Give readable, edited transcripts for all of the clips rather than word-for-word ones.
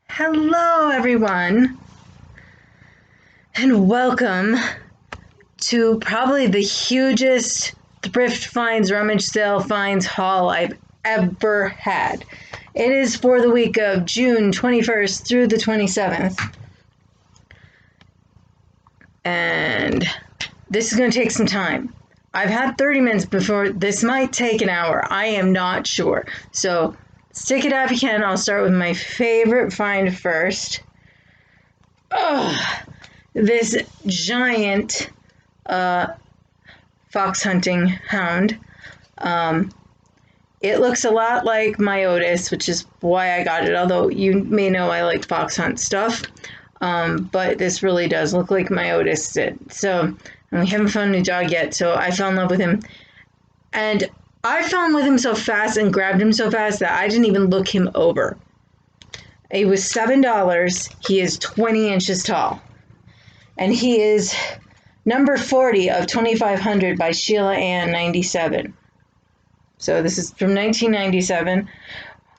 Hello, everyone, and welcome to probably the hugest thrift finds, rummage sale finds haul I've ever had. It is for the week of June 21st through the 27th, and this is going to take some time. I've had 30 minutes before. This might take an hour. I am not sure. So stick it out if you can. I'll start with my favorite find first. This giant fox hunting hound. It looks a lot like my Otis, which is why I got it, although you may know I like fox hunt stuff. But this really does look like my Otis did. So, and we haven't found a new dog yet, so I fell in love with him. And I fell in love with him so fast and grabbed him so fast that I didn't even look him over. It was $7. He is 20 inches tall. And he is number 40 of 2500 by Sheila Ann 97. So this is from 1997.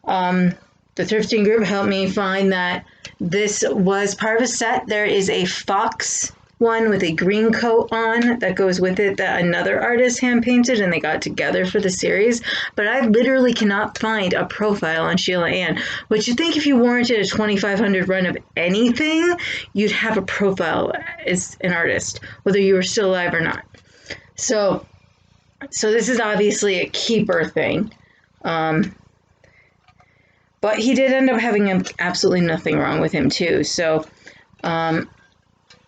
The thrifting group helped me find that this was part of a set. There is a fox one with a green coat on that goes with it that another artist hand painted, and they got together for the series. But I literally cannot find a profile on Sheila Ann, which you'd think if you warranted a 2500 run of anything, you'd have a profile as an artist, whether you were still alive or not. So this is obviously a keeper thing. But he did end up having absolutely nothing wrong with him too. So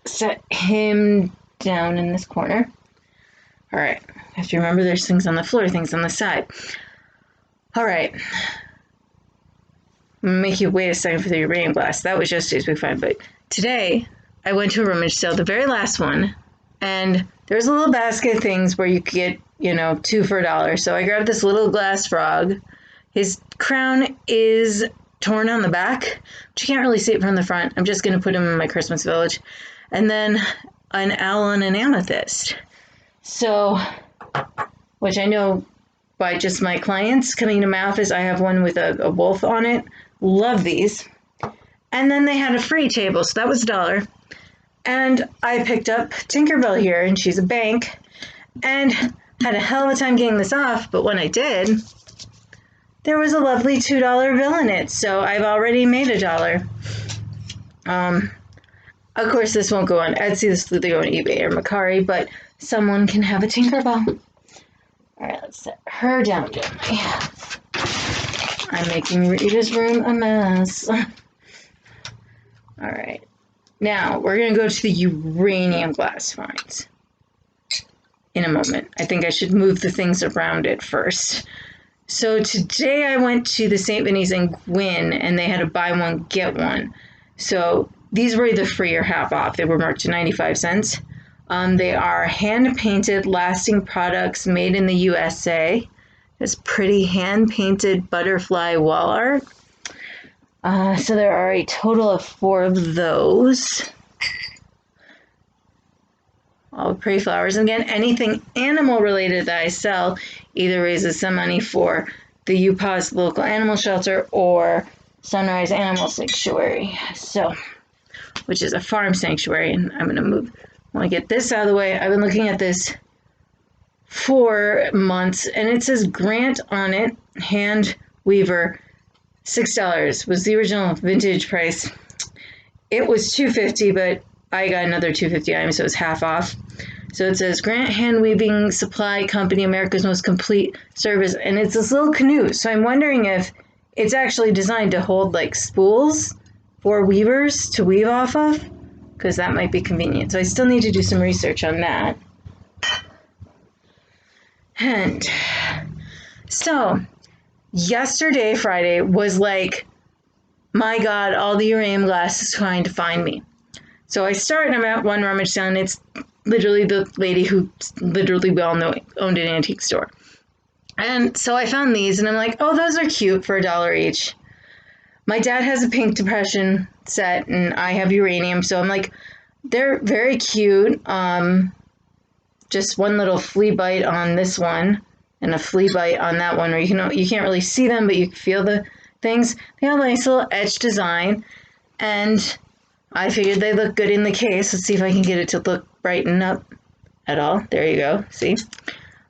set him down in this corner. All right. I have to remember there's things on the floor, things on the side. All right. I'm going to make you wait a second for the uranium glass. That was yesterday's big find. But today, I went to a rummage sale, the very last one, and there's a little basket of things where you could get, two for $1. So I grabbed this little glass frog. His crown is torn on the back, but you can't really see it from the front. I'm just going to put him in my Christmas village. And then an owl and an amethyst. So, which I know by just my clients coming to my office, I have one with a wolf on it. Love these. And then they had a free table, so that was $1. And I picked up Tinkerbell here, and she's a bank. And had a hell of a time getting this off, but when I did, there was a lovely $2 bill in it, so I've already made $1. Of course, this won't go on Etsy, this will go on eBay or Mercari, but someone can have a Tinkerbell. All right, let's set her down gently. I'm making Rita's room a mess. All right, now we're going to go to the uranium glass finds in a moment. I think I should move the things around it first. So today I went to the St. Vinny's in Gwyn, and they had a buy one, get one. So these were either free or half off. They were marked to 95 cents. They are hand-painted, lasting products made in the USA. There's pretty hand-painted butterfly wall art. So there are a total of 4 of those. All pretty flowers. And again, anything animal-related that I sell either raises some money for the UPA's local animal shelter or Sunrise Animal Sanctuary. So, which is a farm sanctuary, and I'm going to move. I want to get this out of the way. I've been looking at this for months, and it says Grant on it, hand weaver, $6 was the original vintage price. It was $2.50, but I got another $2.50 item, so it was half off. So it says Grant Hand Weaving Supply Company, America's most complete service, and it's this little canoe. So I'm wondering if it's actually designed to hold like spools for weavers to weave off of, because that might be convenient. So I still need to do some research on that. And so yesterday, Friday, was like, my God, all the uranium glass is trying to find me. So I started, I'm at one rummage sale, and it's literally the lady who literally we all know owned an antique store. And so I found these, and I'm like, oh, those are cute for $1 each. My dad has a Pink Depression set, and I have uranium, so I'm like, they're very cute. Just one little flea bite on this one, and a flea bite on that one, where you can't really see them, but you can feel the things. They have a nice little etched design. And I figured they look good in the case. Let's see if I can get it to look brighten up at all. There you go. See?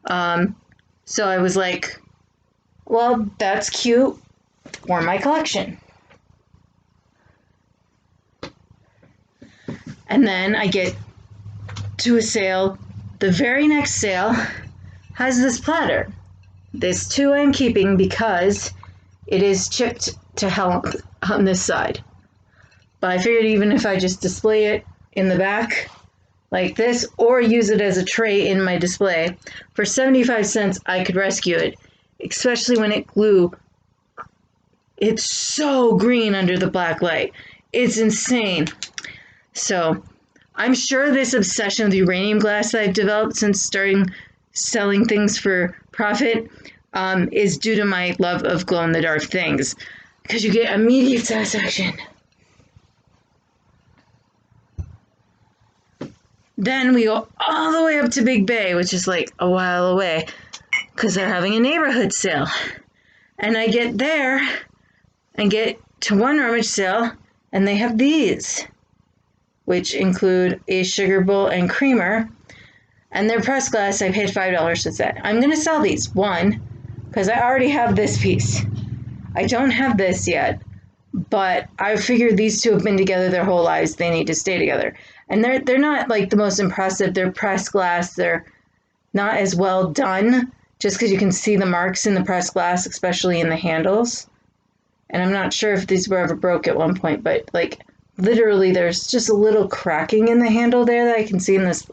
So I was like, well, that's cute for my collection. And then I get to a sale. The very next sale has this platter. This too I'm keeping because it is chipped to help on this side. But I figured even if I just display it in the back like this or use it as a tray in my display, for 75 cents I could rescue it, especially when it glue. It's so green under the black light. It's insane. So I'm sure this obsession with uranium glass that I've developed since starting selling things for profit is due to my love of glow-in-the-dark things, because you get immediate satisfaction. Then we go all the way up to Big Bay, which is like a while away, because they're having a neighborhood sale. And I get there and get to one rummage sale, and they have these, which include a sugar bowl and creamer, and they're pressed glass. I paid $5 a set. I'm going to sell these. One, because I already have this piece. I don't have this yet, but I figured these two have been together their whole lives. They need to stay together. And they're not like the most impressive. They're pressed glass. They're not as well done, just because you can see the marks in the pressed glass, especially in the handles. And I'm not sure if these were ever broke at one point, but like literally there's just a little cracking in the handle there that I can see in this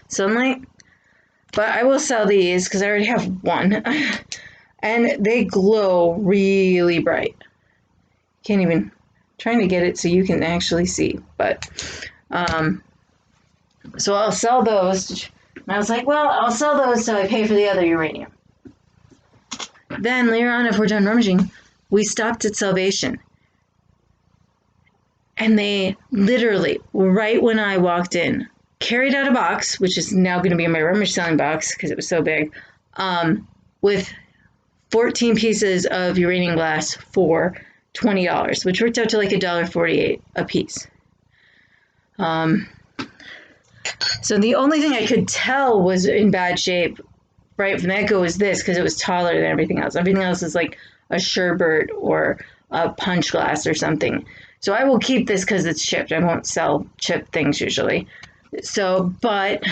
sunlight. But I will sell these because I already have one. And they glow really bright. Can't even, trying to get it so you can actually see. But so I'll sell those. And I was like, well, I'll sell those so I pay for the other uranium. Then later on, if we're done rummaging, we stopped at Salvation. And they literally, right when I walked in, carried out a box, which is now going to be in my rummage selling box because it was so big, with 14 pieces of uranium glass for $20, which worked out to like $1.48 a piece. So the only thing I could tell was in bad shape right from the get-go was this, because it was taller than everything else. Everything else is like a sherbet or a punch glass or something. So I will keep this because it's chipped. I won't sell chipped things usually. So, but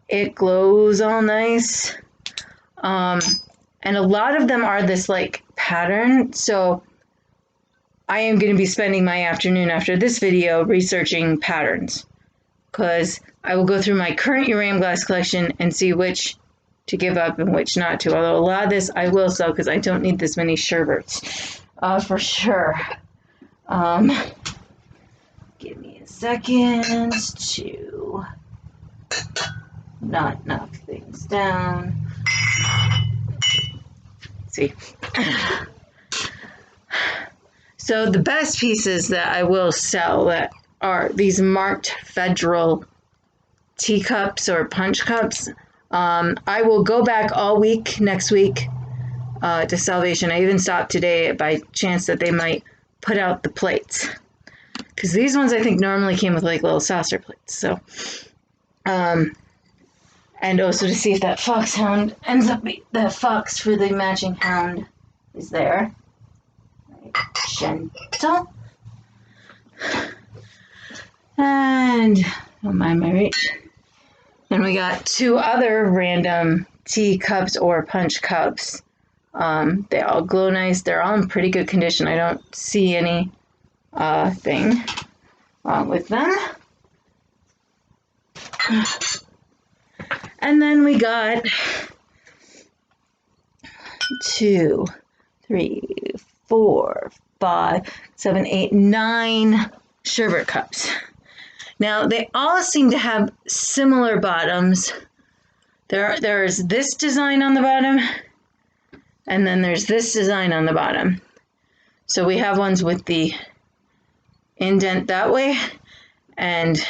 it glows all nice. And a lot of them are this like pattern. So I am going to be spending my afternoon after this video researching patterns, because I will go through my current uranium glass collection and see which to give up and which not to. Although a lot of this I will sell because I don't need this many sherbets for sure. Give me a second to not knock things down. Let's see. So the best pieces that I will sell that are these marked federal teacups or punch cups. I will go back all week next week to Salvation. I even stopped today by chance that they might put out the plates, because these ones I think normally came with like little saucer plates. So, and also to see if that foxhound ends up the fox for the matching hound is there. Gentle. And don't mind my reach. And we got two other random tea cups or punch cups. They all glow nice. They're all in pretty good condition. I don't see any thing wrong with them. And then we got 2, 3, 4, 5, 7, 8, 9 sherbet cups. Now they all seem to have similar bottoms. There's this design on the bottom, and then there's this design on the bottom. So we have ones with the indent that way and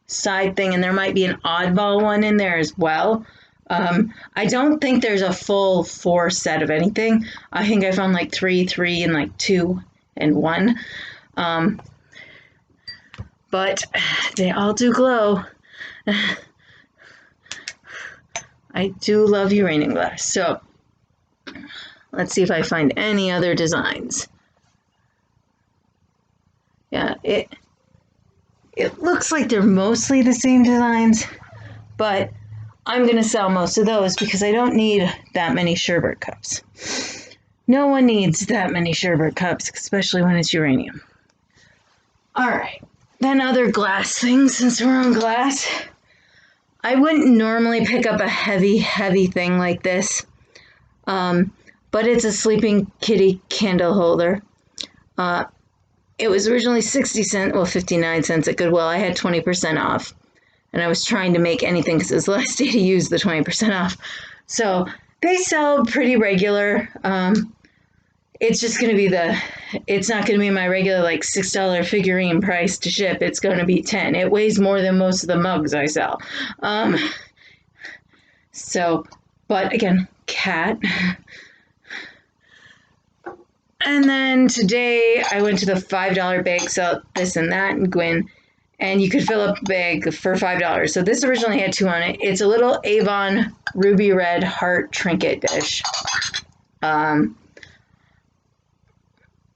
side thing, and there might be an oddball one in there as well. I don't think there's a full 4 set of anything. I think I found like 3, and like 2 in one. But they all do glow. I do love uranium glass. So let's see if I find any other designs. Yeah, it looks like they're mostly the same designs, but I'm going to sell most of those because I don't need that many sherbet cups. No one needs that many sherbet cups, especially when it's uranium. All right, then other glass things, since we're on glass. I wouldn't normally pick up a heavy thing like this, but it's a sleeping kitty candle holder. It was originally 60 cents, well, 59 cents at Goodwill. I had 20% off, and I was trying to make anything because it was the last day to use the 20% off. So they sell pretty regular. It's just going to be it's not going to be my regular like $6 figurine price to ship. It's going to be 10. It weighs more than most of the mugs I sell. But again, cat. And then today I went to the $5 bag sale, this and that, and Gwyn, and you could fill up a bag for $5. So this originally had 2 on it. It's a little Avon ruby red heart trinket dish.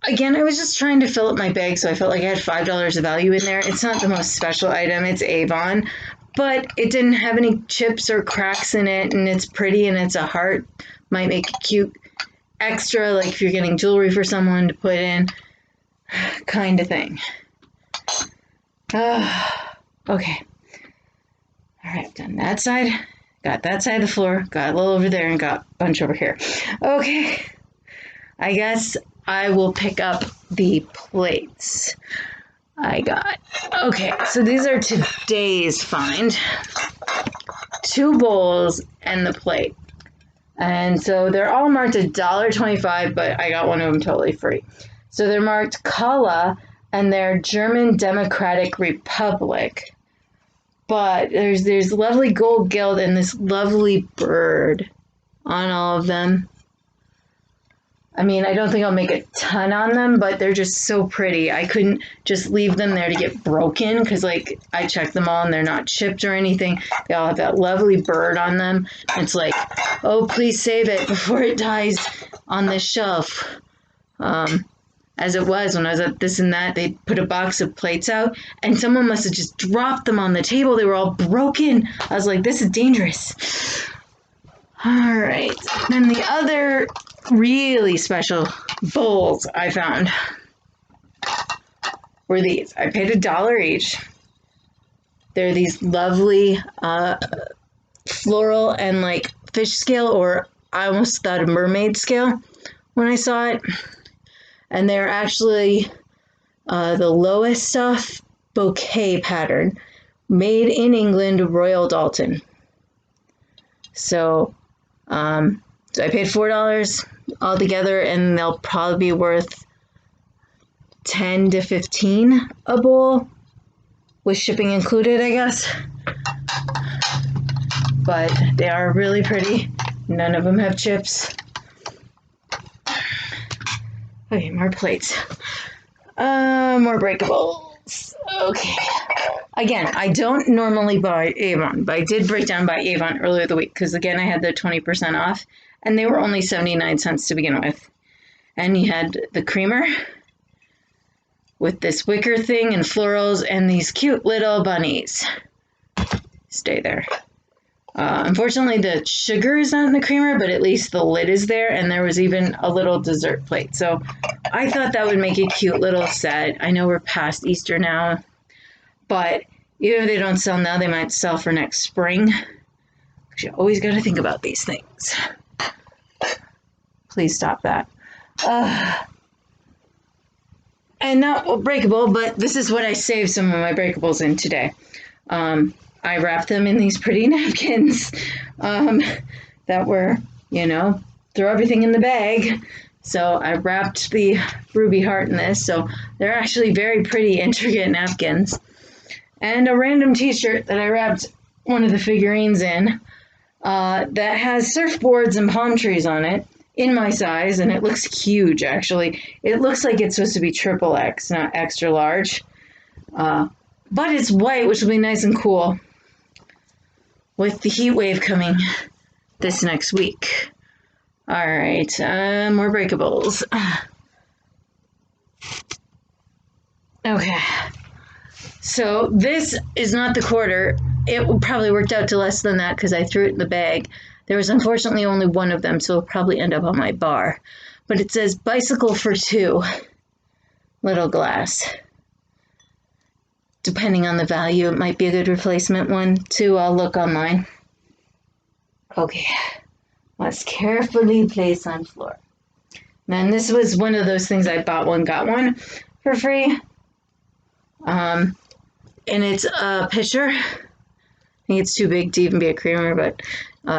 Again, I was just trying to fill up my bag, so I felt like I had $5 of value in there. It's not the most special item. It's Avon, but it didn't have any chips or cracks in it, and it's pretty, and it's a heart. Might make a cute extra, like if you're getting jewelry for someone to put in, kind of thing. Okay. All right, done that side. Got that side of the floor. Got a little over there and got a bunch over here. Okay. I guess I will pick up the plates I got. Okay, so these are today's find. 2 bowls and the plate. And so they're all marked $1.25, but I got one of them totally free. So they're marked Kala, and they're German Democratic Republic. But there's lovely gold gilt and this lovely bird on all of them. I mean, I don't think I'll make a ton on them, but they're just so pretty. I couldn't just leave them there to get broken because, like, I checked them all and they're not chipped or anything. They all have that lovely bird on them. It's like, oh, please save it before it dies on this shelf. As it was when I was at this and that, they put a box of plates out and someone must have just dropped them on the table. They were all broken. I was like, this is dangerous. All right. Then the other really special bowls I found were these. I paid $1 each. They're these lovely floral and like fish scale, or I almost thought a mermaid scale when I saw it. And they're actually the lowest stuff bouquet pattern, made in England, Royal Dalton. So I paid $4 altogether, and they'll probably be worth 10 to 15 a bowl, with shipping included, I guess. But they are really pretty. None of them have chips. Okay, more plates. More breakables. Okay. Again, I don't normally buy Avon, but I did break down by Avon earlier the week because, again, I had the 20% off, and they were only 79 cents to begin with. And you had the creamer with this wicker thing and florals and these cute little bunnies. Stay there. Unfortunately, the sugar is not in the creamer, but at least the lid is there, and there was even a little dessert plate. So I thought that would make a cute little set. I know we're past Easter now, but even if they don't sell now, they might sell for next spring. You always got to think about these things. Please stop that. And not breakable, but this is what I saved some of my breakables in today. I wrapped them in these pretty napkins that were, throw everything in the bag. So I wrapped the ruby heart in this. So they're actually very pretty, intricate napkins. And a random t-shirt that I wrapped one of the figurines in that has surfboards and palm trees on it. in my size, and it looks huge, actually. It looks like it's supposed to be triple X, not extra large. But it's white, which will be nice and cool with the heat wave coming this next week. All right, more breakables. Okay, so this is not the quarter. It probably worked out to less than that because I threw it in the bag. There was unfortunately only one of them, so it'll probably end up on my bar. But it says bicycle for 2, little glass. Depending on the value, it might be a good replacement one too. I'll look online. Okay, let's carefully place on floor. Then this was one of those things I bought one, got one for free. And it's a pitcher. I think it's too big to even be a creamer, but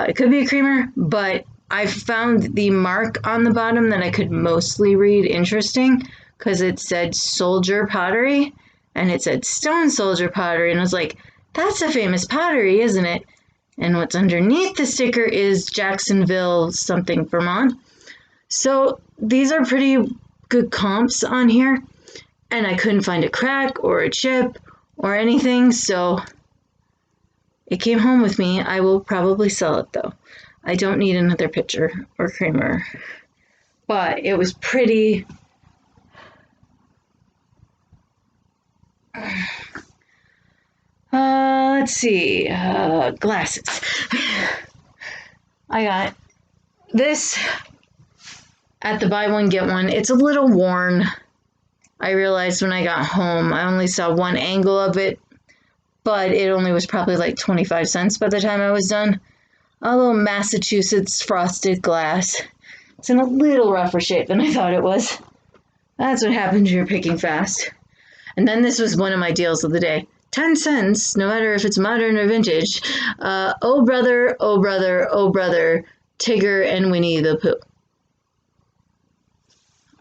it could be a creamer. But I found the mark on the bottom that I could mostly read interesting because it said Soldier Pottery and it said Stone Soldier Pottery. And I was like, that's a famous pottery, isn't it? And what's underneath the sticker is Jacksonville something, Vermont. So these are pretty good comps on here. And I couldn't find a crack or a chip or anything, so it came home with me. I will probably sell it, though. I don't need another pitcher or creamer. But it was pretty... let's see. Glasses. I got this at the buy one, get one. It's a little worn. I realized when I got home, I only saw one angle of it, but it only was probably like 25 cents by the time I was done. A little Massachusetts frosted glass. It's in a little rougher shape than I thought it was. That's what happens when you're picking fast. And then this was one of my deals of the day. 10 cents, no matter if it's modern or vintage. Oh brother, oh brother, oh brother, Tigger and Winnie the Pooh.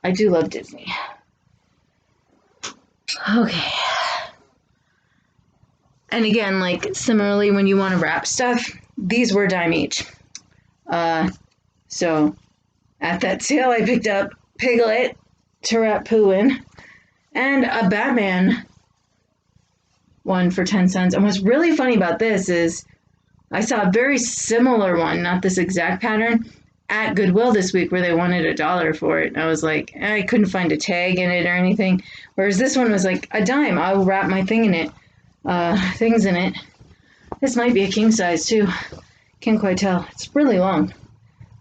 I do love Disney. Okay. And again, like similarly, when you want to wrap stuff, these were $0.10 each. So at that sale, I picked up Piglet to wrap Pooh in and a Batman one for 10 cents. And what's really funny about this is I saw a very similar one, not this exact pattern, at Goodwill this week where they wanted $1 for it. And I was like, I couldn't find a tag in it or anything. Whereas this one was like $0.10. I'll wrap my things in it. This might be a king size too. Can't quite tell. It's really long,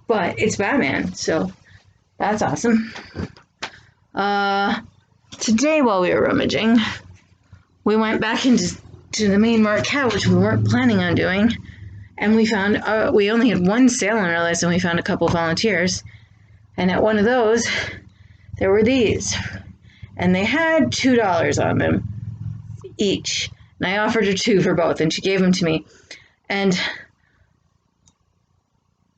but it's Batman, so that's awesome. Today while we were rummaging, we went back into the main market, which we weren't planning on doing. And we found, we only had one sale on our list, and we found a couple volunteers. And at one of those, there were these. And they had $2 on them each. And I offered her 2 for both, and she gave them to me. And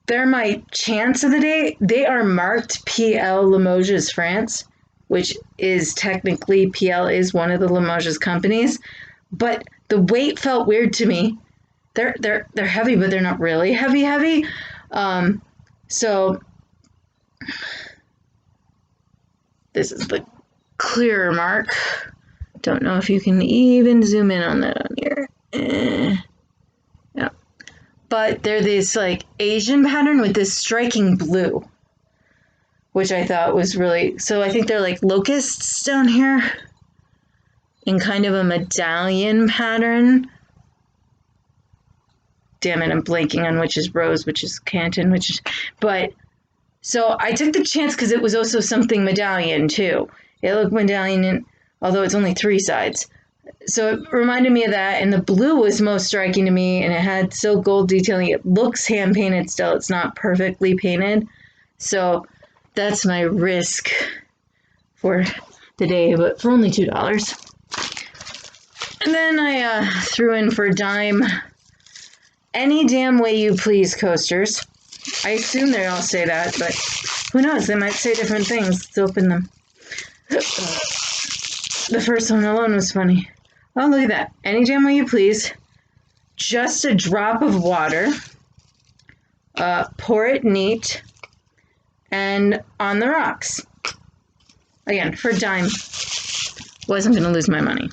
they're my chance of the day. They are marked PL Limoges France, which is technically, PL is one of the Limoges companies. But the weight felt weird to me. They're heavy, but they're not really heavy. So this is the clearer mark. Don't know if you can even zoom in on that on here. Yeah. But they're this like Asian pattern with this striking blue, which I thought was really, so I think they're like locusts down here in kind of a medallion pattern. Damn it, I'm blanking on which is Rose, which is Canton, which is, but, so I took the chance because it was also something medallion too. It looked medallion, although it's only 3 sides. So it reminded me of that, and the blue was most striking to me, and it had silk gold detailing. It looks hand-painted still. It's not perfectly painted. So that's my risk for the day, but for only $2. And then I threw in for $0.10 Any Damn Way You Please coasters. I assume they all say that, but who knows? They might say different things. Let's open them. The first one alone was funny. Oh, look at that. Any Damn Way You Please. Just a drop of water. Pour it neat. and On the Rocks. Again, for a dime. Wasn't going to lose my money.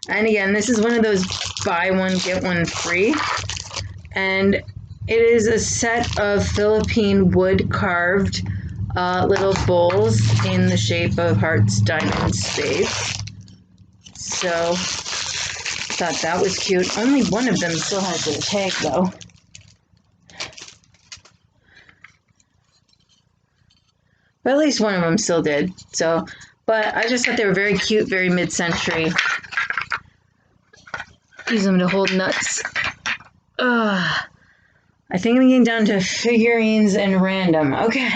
And again, this is one of those buy one, get one free. And it is a set of Philippine wood carved little bowls in the shape of hearts, diamonds, spades. So, thought that was cute. Only one of them still has their tag though. But at least one of them still did. So, but I just thought they were very cute, very mid-century. Use them to hold nuts. Ugh. I think I'm getting down to figurines and random. Okay.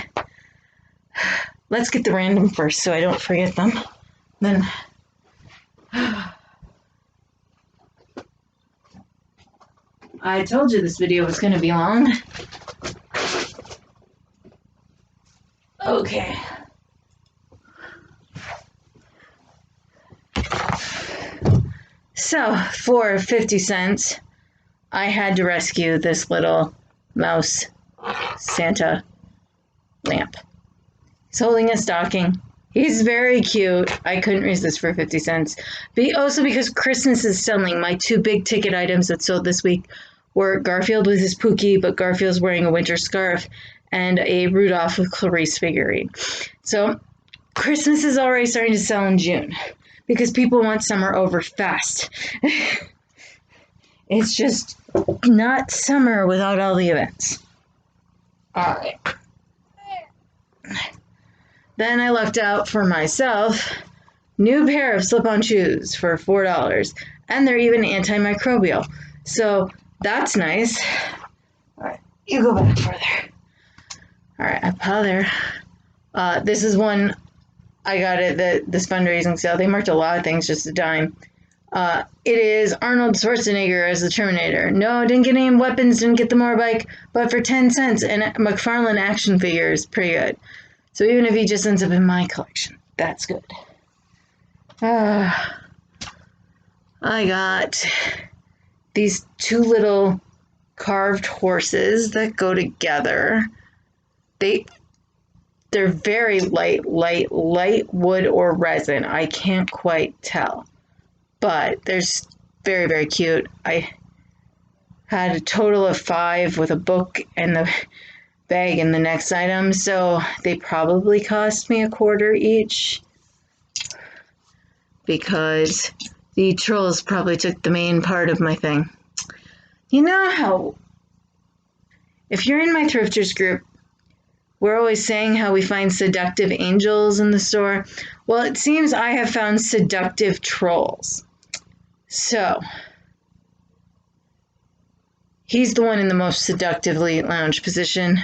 Let's get the random first so I don't forget them. Then... I told you this video was going to be long. Okay. So, for 50 cents, I had to rescue this little mouse Santa lamp. He's holding a stocking. He's very cute. I couldn't resist for 50 cents. Also because Christmas is selling. My two big ticket items that sold this week were Garfield with his Pookie, but Garfield's wearing a winter scarf, and a Rudolph with Clarice figurine. So Christmas is already starting to sell in June because people want summer over fast. It's just not summer without all the events. All right. Then I lucked out for myself new pair of slip-on shoes for $4, and they're even antimicrobial. So that's nice. All right, you go back further. All right, up there. This is one I got at this fundraising sale. They marked a lot of things, just a dime. It is Arnold Schwarzenegger as the Terminator. No, didn't get any weapons, didn't get the motorbike, but for 10 cents, and McFarlane action figure is pretty good. So even if he just ends up in my collection, that's good. I got these two little carved horses that go together. They're very light wood or resin. I can't quite tell. But they're very, very cute. I had a total of 5 with a book and the bag and the next item, so they probably cost me $0.25 each because the trolls probably took the main part of my thing. You know how, if you're in my thrifters group, we're always saying how we find seductive angels in the store. Well, it seems I have found seductive trolls. So, he's the one in the most seductively lounged position,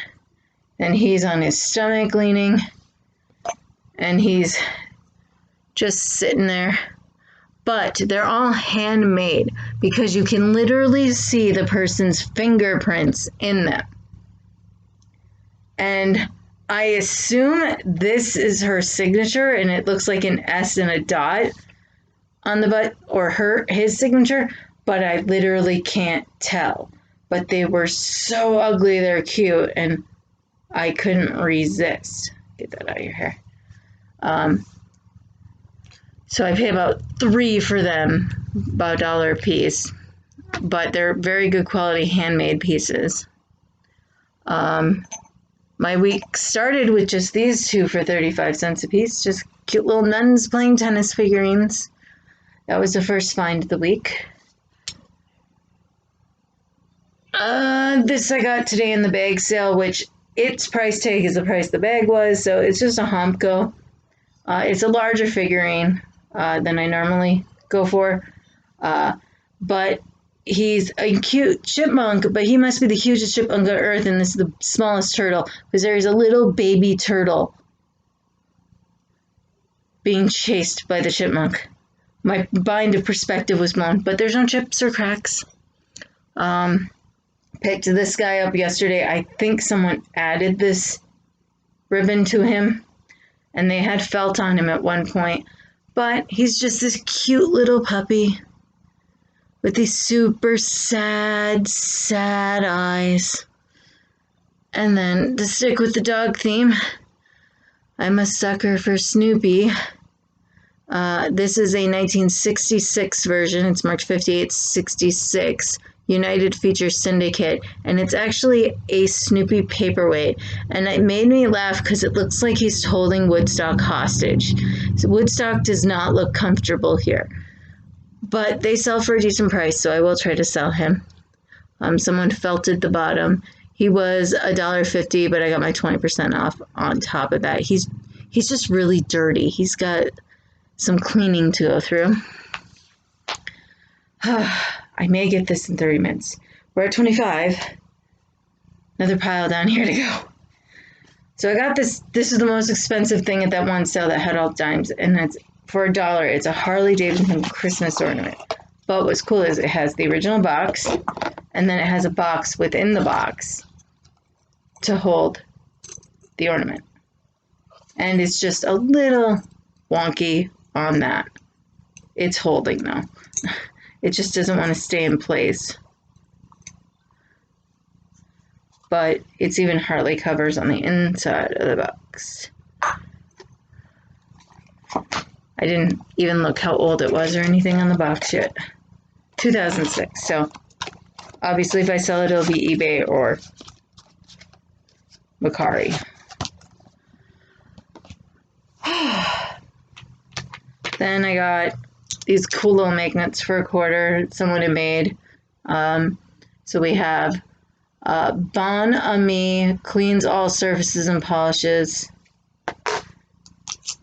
and he's on his stomach leaning, and he's just sitting there. But they're all handmade because you can literally see the person's fingerprints in them. And I assume this is her signature, and it looks like an S and a dot on the butt, or his signature, but I literally can't tell. But they were so ugly, they're cute, and I couldn't resist. Get that out of your hair. So I paid about $3 for them, about $1 a piece, but they're very good quality handmade pieces. My week started with just these two for 35 cents a piece, just cute little nuns playing tennis figurines. That was the first find of the week. This I got today in the bag sale, which its price tag is the price the bag was, so it's just a Homco. It's a larger figurine than I normally go for, but he's a cute chipmunk, but he must be the hugest chipmunk on Earth, and this is the smallest turtle, because there's a little baby turtle being chased by the chipmunk. My bind of perspective was blown, but there's no chips or cracks. Picked this guy up yesterday. I think someone added this ribbon to him, and they had felt on him at one point, but he's just this cute little puppy with these super sad eyes. And then to stick with the dog theme, I'm a sucker for Snoopy. This is a 1966 version. It's marked 5866. United Features Syndicate, and it's actually a Snoopy paperweight, and it made me laugh because it looks like he's holding Woodstock hostage. So Woodstock does not look comfortable here, but they sell for a decent price, so I will try to sell him. Someone felted the bottom. He was $1.50, but I got my 20% off on top of that. He's just really dirty. He's got some cleaning to go through. I may get this in 30 minutes. We're at 25. Another pile down here to go. So I got this. This is the most expensive thing at that one sale that had all dimes, and that's for $1. It's a Harley Davidson Christmas ornament. But what's cool is it has the original box, and then it has a box within the box to hold the ornament. And it's just a little wonky on that. It's holding though. It just doesn't want to stay in place. But it's even Harley covers on the inside of the box. I didn't even look how old it was or anything on the box yet. 2006. So obviously if I sell it, it'll be eBay or Macari. Then I got these cool little magnets for $1 someone had made. So we have Bon Ami cleans all surfaces and polishes.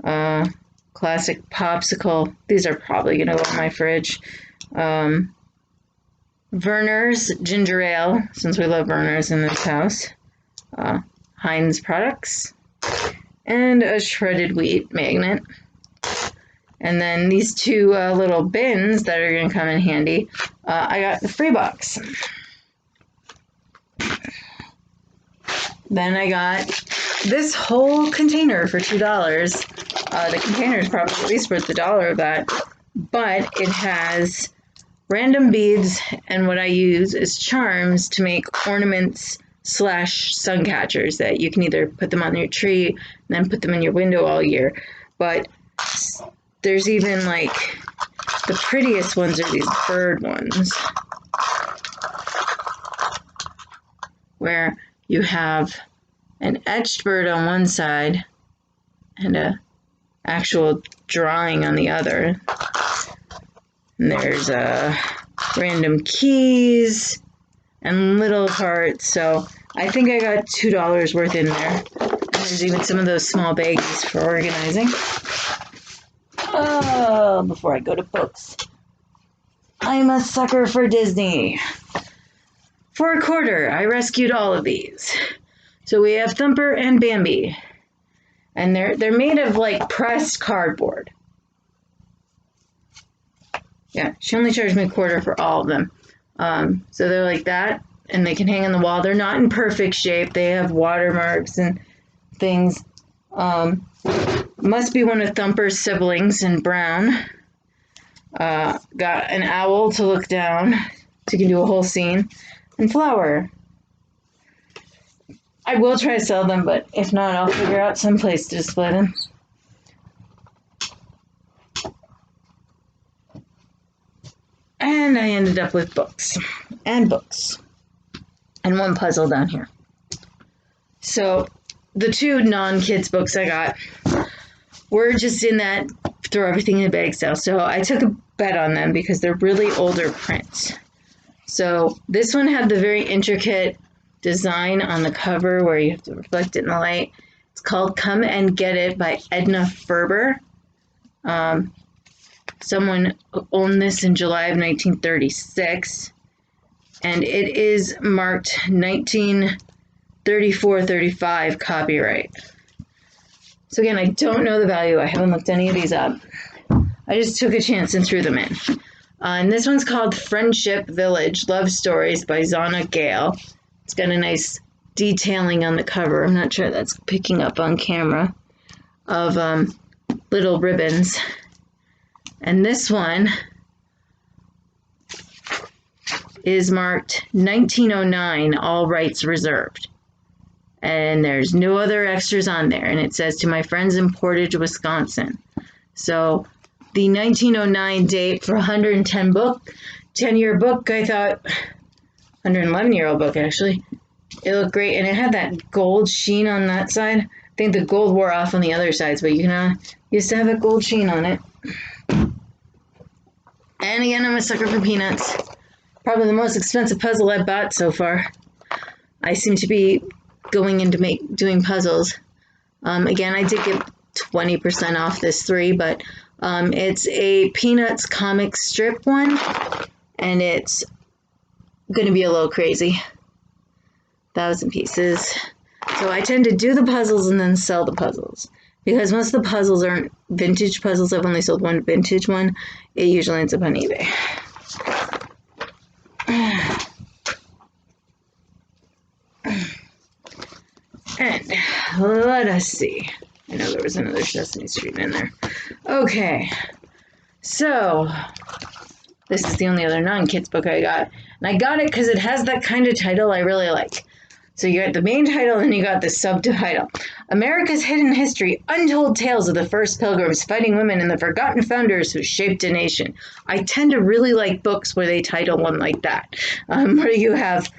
Classic popsicle. These are probably gonna go in my fridge. Werner's ginger ale, since we love Werner's in this house. Heinz products. And a shredded wheat magnet. And then these two little bins that are going to come in handy, I got the free box. Then I got this whole container for $2. The container is probably at least worth $1 of that, but it has random beads, and what I use is charms to make ornaments / sun catchers that you can either put them on your tree and then put them in your window all year. But there's even like the prettiest ones are these bird ones where you have an etched bird on one side and a actual drawing on the other. And there's random keys and little hearts. So I think I got $2 worth in there. And there's even some of those small baggies for organizing. Oh, before I go to books. I'm a sucker for Disney. For $1, I rescued all of these. So we have Thumper and Bambi. And they're made of like pressed cardboard. Yeah, she only charged me $1 for all of them. So they're like that, and they can hang on the wall. They're not in perfect shape. They have watermarks and things. Must be one of Thumper's siblings in brown. Got an owl to look down, so you can do a whole scene. And Flower. I will try to sell them, but if not, I'll figure out some place to display them. And I ended up with books. And books. And one puzzle down here. So the two non-kids books I got were just in that throw everything in the bag sale. So I took a bet on them because they're really older prints. So this one had the very intricate design on the cover where you have to reflect it in the light. It's called Come and Get It by Edna Ferber. Someone owned this in July of 1936. And it is marked 1934-35 copyright. So again, I don't know the value. I haven't looked any of these up. I just took a chance and threw them in. And this one's called Friendship Village, Love Stories by Zana Gale. It's got a nice detailing on the cover. I'm not sure that's picking up on camera. Of little ribbons. And this one is marked 1909, all rights reserved. and there's no other extras on there. And it says to my friends in Portage, Wisconsin. So the 1909 date for 10-year book, I thought, 111-year-old book actually. It looked great, and it had that gold sheen on that side. I think the gold wore off on the other sides, but you can used to have a gold sheen on it. And again, I'm a sucker for peanuts. Probably the most expensive puzzle I've bought so far. I seem to be going into doing puzzles. Again, I did get 20% off this 3, but it's a Peanuts comic strip one, and it's going to be a little crazy. 1,000 pieces. So I tend to do the puzzles and then sell the puzzles. Because most of the puzzles aren't vintage puzzles. I've only sold one vintage one. It usually ends up on eBay. And let us see. I know there was another Sesame Street in there. Okay. So, this is the only other non-kids book I got. And I got it because it has that kind of title I really like. So you got the main title and you got the subtitle. America's Hidden History, Untold Tales of the First Pilgrims, Fighting Women, and the Forgotten Founders Who Shaped a Nation. I tend to really like books where they title one like that. Where you have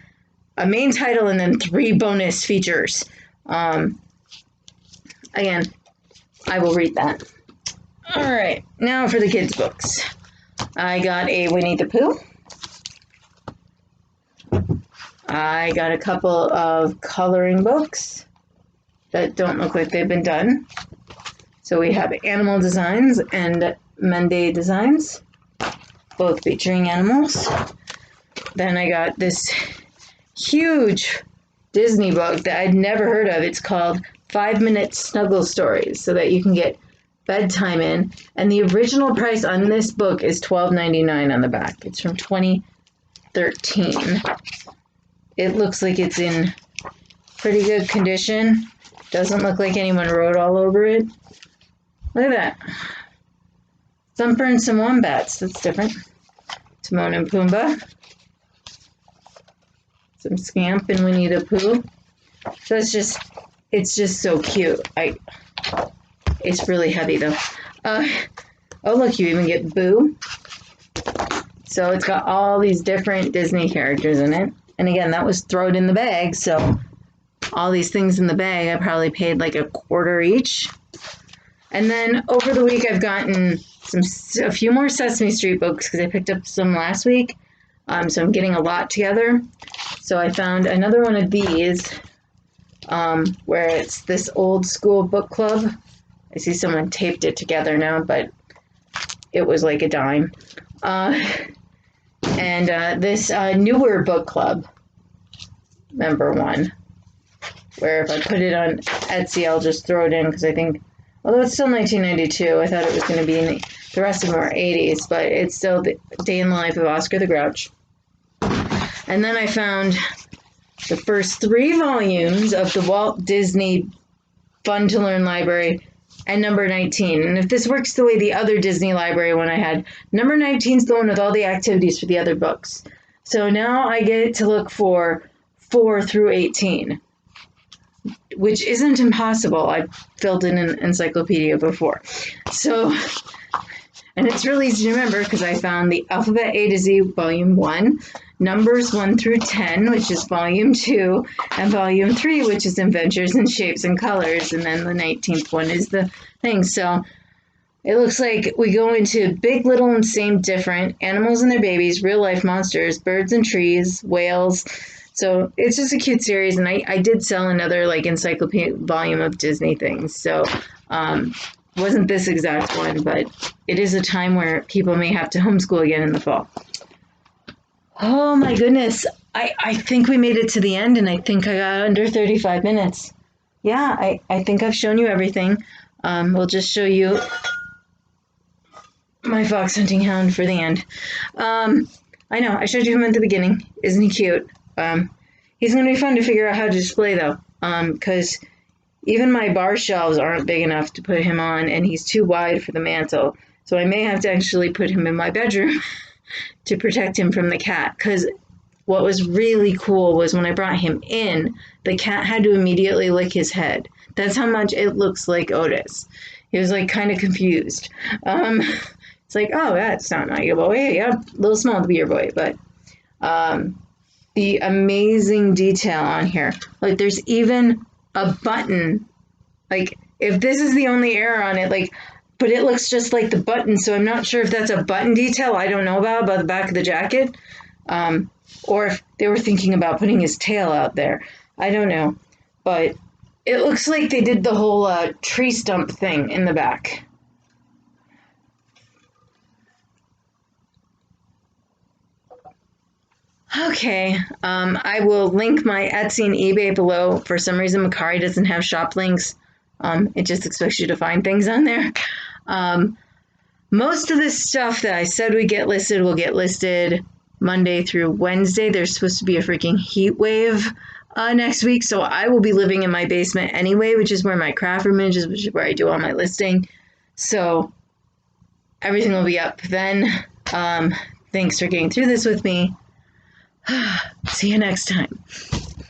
a main title and then 3 bonus features. Again, I will read that. All right, now for the kids' books. I got a Winnie the Pooh. I got a couple of coloring books that don't look like they've been done. So we have Animal Designs and Monday Designs, both featuring animals. Then I got this huge Disney book that I'd never heard of. It's called 5-Minute Snuggle Stories, so that you can get bedtime in. And the original price on this book is $12.99 on the back. It's from 2013. It looks like it's in pretty good condition. Doesn't look like anyone wrote all over it. Look at that. Thumper and some wombats. That's different. Timon and Pumbaa. Some Scamp and Winnie the Pooh. So it's just so cute. It's really heavy though. Oh look, you even get Boo. So it's got all these different Disney characters in it. And again, that was thrown in the bag, so all these things in the bag, I probably paid like $0.25 each. And then over the week, I've gotten a few more Sesame Street books because I picked up some last week. So I'm getting a lot together. So I found another one of these where it's this old school book club. I see someone taped it together now, but it was like a dime. And this newer book club, number 1, where if I put it on Etsy, I'll just throw it in because I think, although it's still 1992, I thought it was going to be in the rest of them are 80s, but it's still the day in the life of Oscar the Grouch. And then I found the first 3 volumes of the Walt Disney Fun to Learn Library and number 19. And if this works the way the other Disney library one I had, number 19 is the one with all the activities for the other books. So now I get to look for 4 through 18, which isn't impossible. I filled in an encyclopedia before. So, and it's really easy to remember because I found the Alphabet A to Z Volume 1, Numbers 1 through 10, which is Volume 2, and Volume 3, which is Adventures in Shapes and Colors, and then the 19th one is the thing. So it looks like we go into Big, Little, and Same Different, Animals and Their Babies, Real Life Monsters, Birds and Trees, Whales. So it's just a cute series, and I did sell another like encyclopedia volume of Disney things. So wasn't this exact one, but it is a time where people may have to homeschool again in the fall. Oh my goodness. I think we made it to the end, and I think I got under 35 minutes. Yeah, I think I've shown you everything. We'll just show you my fox hunting hound for the end. I know, I showed you him at the beginning. Isn't he cute? He's going to be fun to figure out how to display, though, because even my bar shelves aren't big enough to put him on, and he's too wide for the mantle. So I may have to actually put him in my bedroom to protect him from the cat, because what was really cool was when I brought him in, the cat had to immediately lick his head. That's how much it looks like Otis. He was like kind of confused. It's like, oh, that's not my boy. Yeah, a little small to be your boy, but the amazing detail on here. Like, there's even a button. Like, if this is the only error on it, like, but it looks just like the button, so I'm not sure if that's a button detail I don't know about the back of the jacket, or if they were thinking about putting his tail out there. I don't know, but it looks like they did the whole tree stump thing in the back. Okay, I will link my Etsy and eBay below. For some reason, Mercari doesn't have shop links. It just expects you to find things on there. Most of the stuff that I said would get listed will get listed Monday through Wednesday. There's supposed to be a freaking heat wave next week, so I will be living in my basement anyway, which is where my craft room is, which is where I do all my listing. So everything will be up then. Thanks for getting through this with me. See you next time.